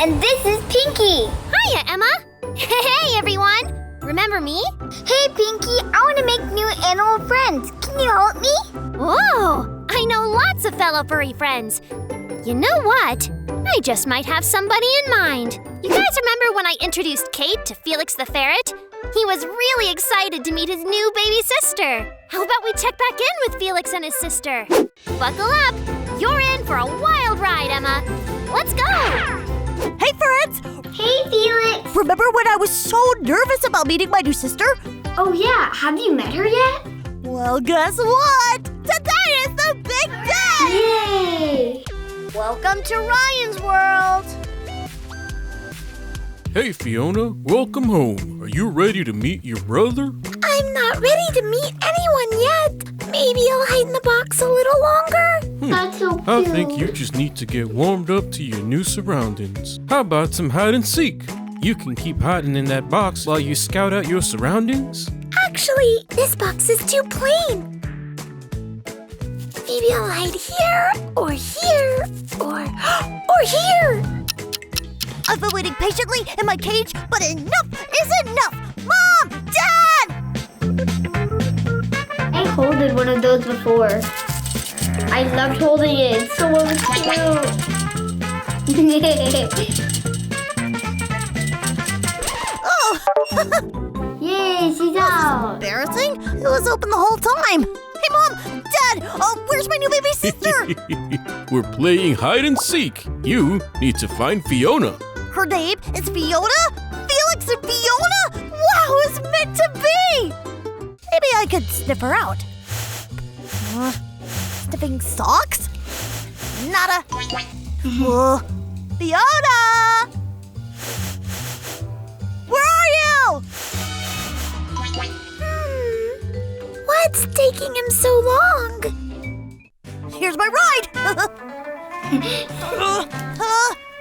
And this is Pinky. Hiya, Emma. Hey, everyone. Remember me? Hey, Pinky, I want to make new animal friends. Can you help me? Whoa, I know lots of fellow furry friends. You know what? I just might have somebody in mind. You guys remember when I introduced Kate to Felix the Ferret? He was really excited to meet his new baby sister. How about we check back in with Felix and his sister? Buckle up. You're in for a wild ride, Emma. Let's go. Hey, Ferret! Hey, Felix. Remember when I was so nervous about meeting my new sister? Oh, yeah. Have you met her yet? Well, guess what? Today is the big day! Yay! Welcome to Ryan's world! Hey, Fiona. Welcome home. Are you ready to meet your brother? I'm not ready to meet anyone yet. Maybe I'll hide in the box a little longer. That's so cute. I think you just need to get warmed up to your new surroundings. How about some hide and seek? You can keep hiding in that box while you scout out your surroundings. Actually, this box is too plain. Maybe I'll hide here, or here, or here. I've been waiting patiently in my cage, but enough is enough! Mom! Dad! I holded one of those before. I loved holding it. It's so cute. Oh! Yay, she's out. Embarrassing? It was open the whole time. Hey, Mom! Dad! Where's my new baby sister? We're playing hide and seek. You need to find Fiona. Her name is Fiona? Felix and Fiona? Wow, it's meant to be! Maybe I could sniff her out. Sniffing socks? Nada. Fiona! Where are you? What's taking him so long? Here's my ride!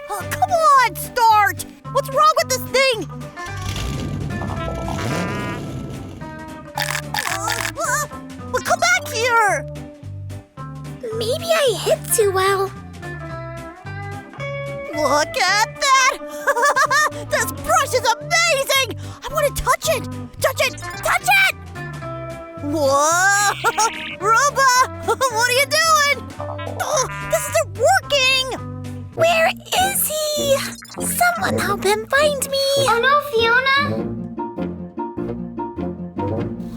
Oh, come on, start! What's wrong with this thing? Well, come back here! Maybe I hit too well. Look at that! This brush is amazing! I want to touch it! Touch it! Touch it! Whoa! Roomba! What are you doing? Oh, this isn't working! Where is he? Someone help him find me. Oh no, Fiona!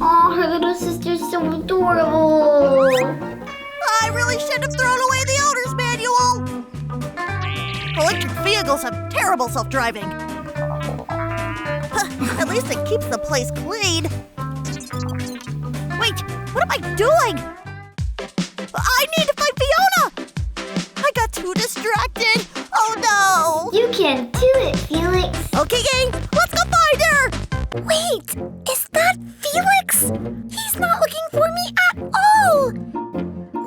Oh, her little sister's so adorable. I really should have thrown away the owner's manual! Electric vehicles have terrible self-driving. At least it keeps the place clean. Wait, what am I doing? I need to find Fiona! I got too distracted. Oh no! You can do it, Felix. Okay, gang, let's go find her! Wait, is that Felix? He's not looking for me at all.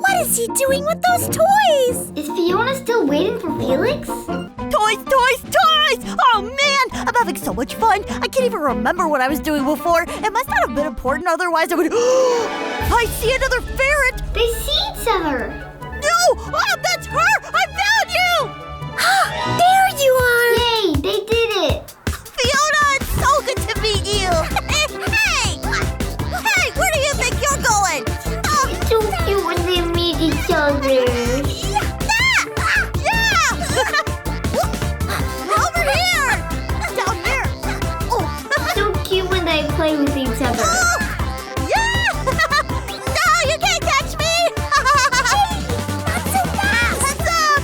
What is he doing with those toys? Is Fiona still waiting for Felix? Toys, toys, toys! Oh man, I'm having so much fun. I can't even remember what I was doing before. It must not have been important, otherwise I would... I see another ferret! They see each other. No! Oh, that's her! I found you! There you are! Yay, they did it! Fiona, it's so good to meet you! Hey! Hey, where do you think you're going? Oh, It's so cute when they meet each other. yeah! Over here! Down here! Oh, So cute when they play with each other. yeah! No, you can't catch me! Not so fast! Heads up!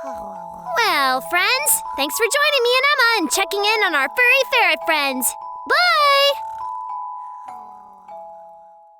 Well, friends, thanks for joining me and Emma and checking in on our furry ferret friends. Bye!